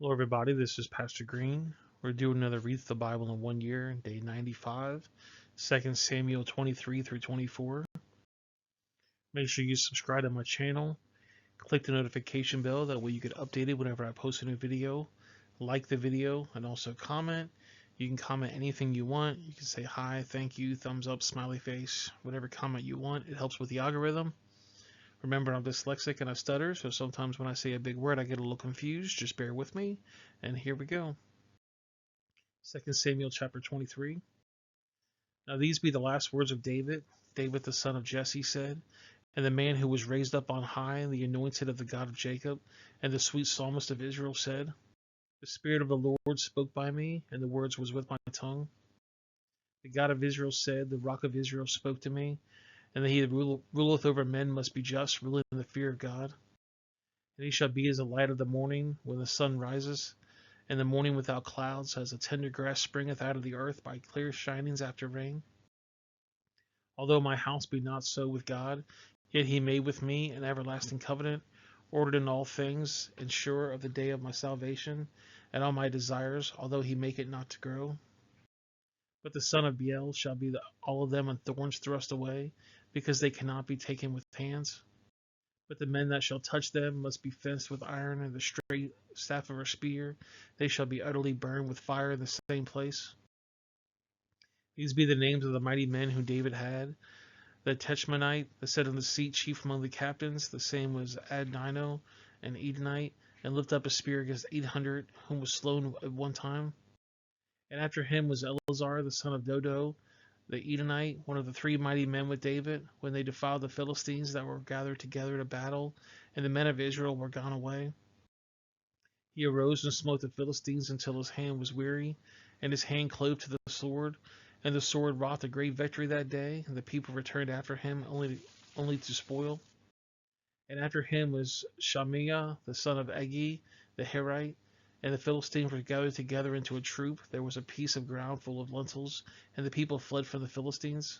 Hello, everybody. This is Pastor Green. We're doing another Read the Bible in 1 year, day 95, 2 Samuel 23 through 24. Make sure you subscribe to my channel. Click the notification bell. That way you get updated whenever I post a new video. Like the video and also comment. You can comment anything you want. You can say hi, thank you, thumbs up, smiley face, whatever comment you want. It helps with the algorithm. Remember, I'm dyslexic and I stutter, so sometimes when I say a big word, I get a little confused. Just bear with me. And here we go. 2 Samuel chapter 23. Now these be the last words of David. David the son of Jesse said, and the man who was raised up on high, the anointed of the God of Jacob, and the sweet psalmist of Israel said, the Spirit of the Lord spoke by me, and the words was with my tongue. The God of Israel said, the Rock of Israel spoke to me, and he that ruleth over men must be just, ruling in the fear of God. And he shall be as the light of the morning when the sun rises, and the morning without clouds, as the tender grass springeth out of the earth by clear shinings after rain. Although my house be not so with God, yet he made with me an everlasting covenant, ordered in all things, and sure of the day of my salvation, and all my desires, although he make it not to grow. But the son of Beel shall be all of them in thorns thrust away, because they cannot be taken with hands. But the men that shall touch them must be fenced with iron, and the straight staff of a spear. They shall be utterly burned with fire in the same place. These be the names of the mighty men whom David had. The Techmonite, that sat on the seat, chief among the captains, the same was Adnino, an Edenite, and lifted up a spear against 800, whom was slain at one time. And after him was Eleazar, the son of Dodo, the Edenite, one of the three mighty men with David, when they defiled the Philistines that were gathered together to battle, and the men of Israel were gone away. He arose and smote the Philistines until his hand was weary, and his hand clove to the sword, and the sword wrought a great victory that day, and the people returned after him only to spoil. And after him was Shamiah, the son of Agi, the Herite, and the Philistines were gathered together into a troop. There was a piece of ground full of lentils, and the people fled from the Philistines.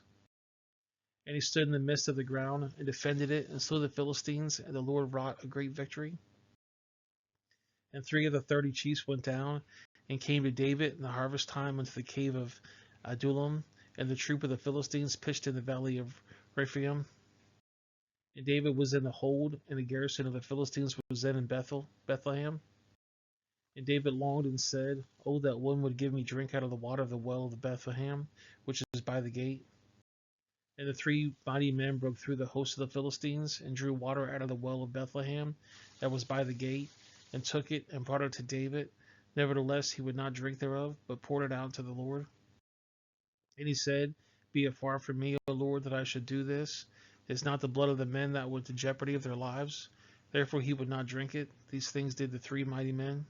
And he stood in the midst of the ground, and defended it, and slew the Philistines, and the Lord wrought a great victory. And 3 of the 30 chiefs went down, and came to David in the harvest time unto the cave of Adullam, and the troop of the Philistines pitched in the valley of Rephaim. And David was in the hold, and the garrison of the Philistines was then in Bethlehem. And David longed and said, oh, that one would give me drink out of the water of the well of Bethlehem, which is by the gate. And the 3 mighty men broke through the host of the Philistines, and drew water out of the well of Bethlehem that was by the gate, and took it, and brought it to David. Nevertheless he would not drink thereof, but poured it out to the Lord. And he said, be it far from me, O Lord, that I should do this. Is not the blood of the men that went to jeopardy of their lives? Therefore he would not drink it. These things did the 3 mighty men.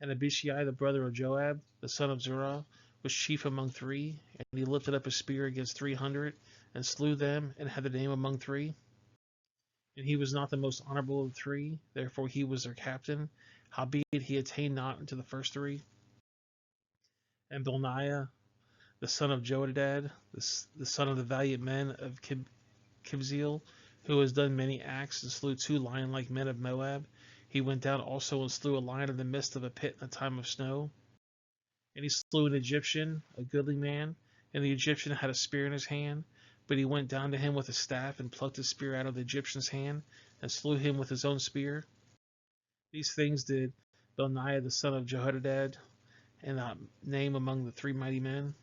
And Abishai, the brother of Joab, the son of Zerah, was chief among 3, and he lifted up a spear against 300, and slew them, and had the name among 3. And he was not the most honorable of the 3, therefore he was their captain. Howbeit he attained not unto the first 3. And Belniah, the son of Joadad, the son of the valiant men of Kibzeel, who has done many acts, and slew 2 lion-like men of Moab. He went down also and slew a lion in the midst of a pit in the time of snow. And he slew an Egyptian, a goodly man, and the Egyptian had a spear in his hand. But he went down to him with a staff, and plucked the spear out of the Egyptian's hand, and slew him with his own spear. These things did Belniah the son of Jehoiada, and a name among the 3 mighty men.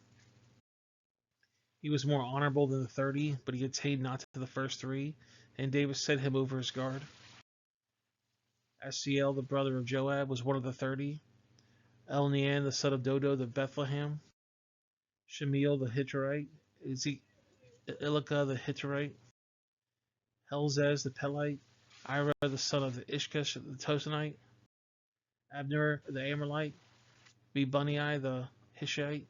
He was more honorable than the 30, but he attained not to the first 3, and David set him over his guard. Asiel, the brother of Joab, was one of the 30. Elnian, the son of Dodo, the Bethlehem. Shemiel, the Hittite. Ilika, the Hittite. Helzez, the Pelite. Ira, the son of Ishkash, the Tosanite. Abner, the Amalite. Bebunai, the Hishite.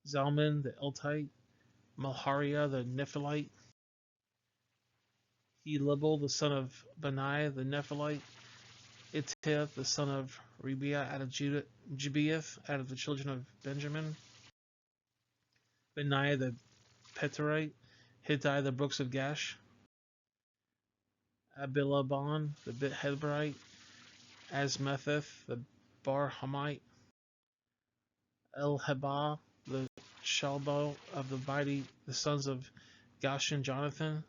Zalman, the Eltite. Malhariah, the Nephalite. Helibel, the son of Benaiah, the Nephalite. Ittith, the son of Rebiah, out of Gibeath, out of the children of Benjamin. Benaiah, the Petorite. Hittai, the brooks of Gash. Abilaban, the Hebrite. Asmetheth the Barhamite, Elhabah the Shalbo of the mighty, the sons of Gashan Jonathan,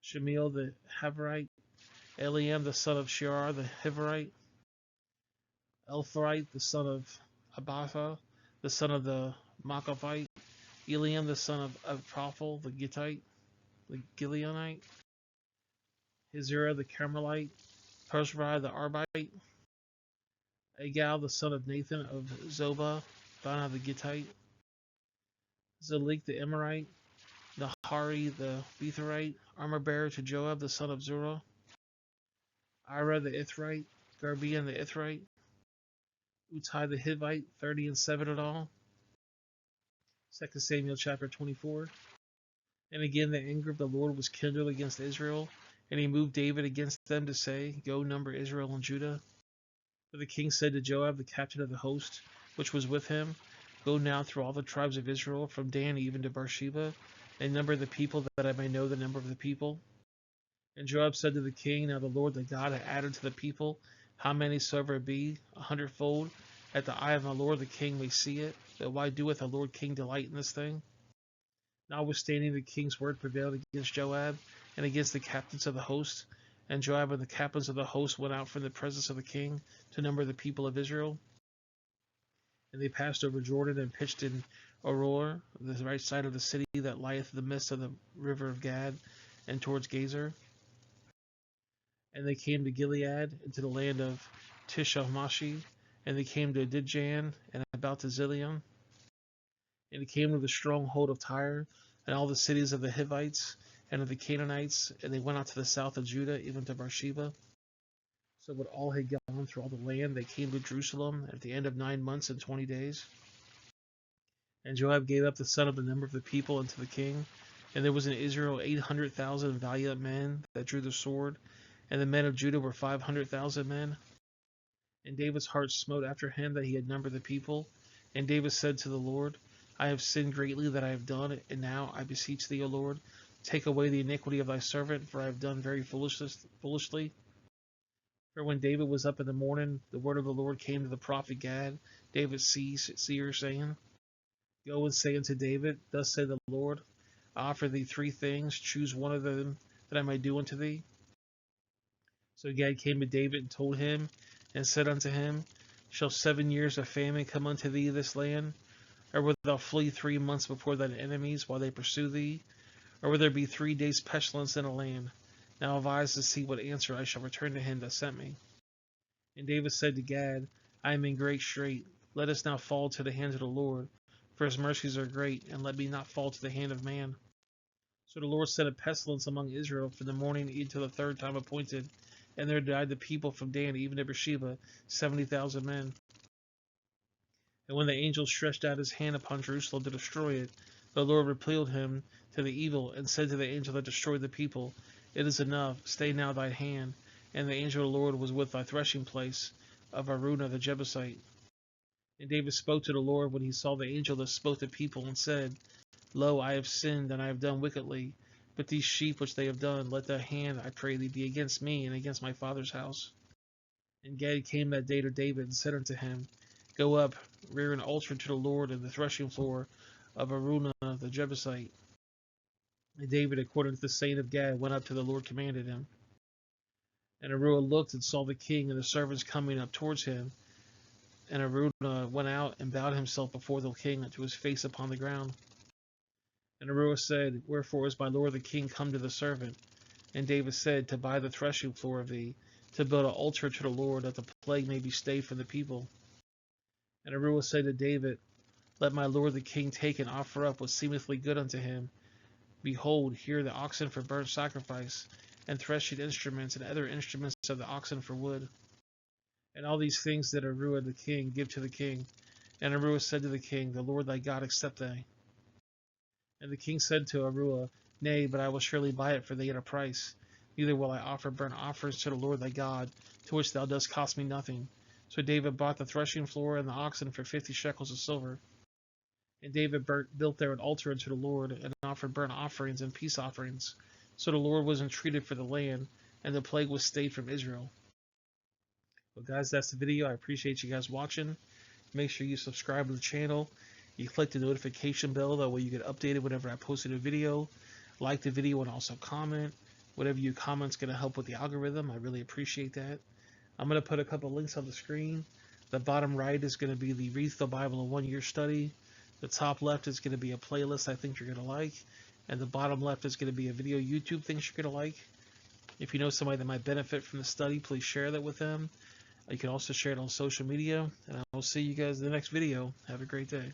Shemiel the Havarite, Eliam the son of Shear the Hivarite, Elphorite the son of Abatha, the son of the Machavite, Eliam the son of Prophel the Gittite, the Gileonite, Hizirah the Carmelite, Perzrai the Arbite, Agal the son of Nathan of Zobah, Bana the Gittite, Zalik the Emirite, Nahari the Betherite, armor bearer to Joab the son of Zerah, Ira the Ithrite, Garbian the Ithrite, Utai the Hivite, 30 and 7 in all. 2 Samuel chapter 24. And again the anger of the Lord was kindled against Israel, and he moved David against them to say, Go number Israel and Judah. But the king said to Joab, the captain of the host, which was with him, Go now through all the tribes of Israel, from Dan even to Beersheba, and number the people, that I may know the number of the people. And Joab said to the king, Now the Lord thy God hath added to the people how many soever it be, 100-fold, that the eye of my Lord the king may see it. But why doeth the Lord king delight in this thing? Notwithstanding the king's word prevailed against Joab and against the captains of the host, and Joab and the captains of the host went out from the presence of the king to number the people of Israel. And they passed over Jordan and pitched in Aroer, the right side of the city that lieth in the midst of the river of Gad, and towards Gazer. And they came to Gilead, into the land of Tishahmashi, and they came to Didjan, and about to Zilion. And it came to the stronghold of Tyre, and all the cities of the Hivites, and of the Canaanites, and they went out to the south of Judah, even to Beersheba. So when all had gone through all the land, they came to Jerusalem at the end of 9 months and 20 days. And Joab gave up the son of the number of the people unto the king. And there was in Israel 800,000 valiant men that drew the sword, and the men of Judah were 500,000 men. And David's heart smote after him that he had numbered the people. And David said to the Lord, I have sinned greatly that I have done, and now I beseech thee, O Lord, take away the iniquity of thy servant, for I have done very foolishly. For when David was up in the morning, the word of the Lord came to the prophet Gad, David's seer, saying, Go and say unto David, Thus saith the Lord, I offer thee 3 things, choose one of them that I may do unto thee. So Gad came to David and told him, and said unto him, Shall 7 years of famine come unto thee this land? Or wilt thou flee 3 months before thine enemies while they pursue thee? Or will there be 3 days pestilence in a land? Now advise to see what answer I shall return to him that sent me. And David said to Gad, I am in great strait. Let us now fall to the hand of the Lord, for his mercies are great, and let me not fall to the hand of man. So the Lord set a pestilence among Israel from the morning until the 3rd time appointed, and there died the people from Dan even to Beersheba, 70,000 men. And when the angel stretched out his hand upon Jerusalem to destroy it, the Lord repelled him to the evil, and said to the angel that destroyed the people, It is enough, stay now thy hand. And the angel of the Lord was with thy threshing place of Araunah the Jebusite. And David spoke to the Lord when he saw the angel that smote the people, and said, Lo, I have sinned, and I have done wickedly. But these sheep which they have done, let thy hand, I pray thee, be against me and against my father's house. And Gad came that day to David, and said unto him, Go up, rear an altar to the Lord in the threshing floor of Araunah the Jebusite. And David, according to the saying of Gad, went up to the Lord commanded him. And Araunah looked and saw the king and the servants coming up towards him. And Araunah went out and bowed himself before the king to his face upon the ground. And Araunah said, Wherefore is my lord the king come to the servant? And David said, To buy the threshing floor of thee, to build an altar to the Lord, that the plague may be stayed from the people. And Araunah said to David, Let my lord the king take and offer up what seemeth good unto him. Behold, here are the oxen for burnt sacrifice, and threshing instruments, and other instruments of the oxen for wood. And all these things that Araunah the king give to the king. And Araunah said to the king, The Lord thy God accept thy. And the king said to Araunah, Nay, but I will surely buy it for thee at a price. Neither will I offer burnt offerings to the Lord thy God, to which thou dost cost me nothing. So David bought the threshing floor and the oxen for 50 shekels of silver. And David built there an altar unto the Lord, and offered burnt offerings and peace offerings. So the Lord was entreated for the land, and the plague was stayed from Israel. Well, guys, that's the video. I appreciate you guys watching. Make sure you subscribe to the channel. You click the notification bell, that way you get updated whenever I posted a video. Like the video and also comment. Whatever you comment's going to help with the algorithm. I really appreciate that. I'm going to put a couple links on the screen. The bottom right is going to be the Read the Bible in 1 Year study. The top left is going to be a playlist I think you're going to like. And the bottom left is going to be a video YouTube things you're going to like. If you know somebody that might benefit from the study, please share that with them. You can also share it on social media. And I will see you guys in the next video. Have a great day.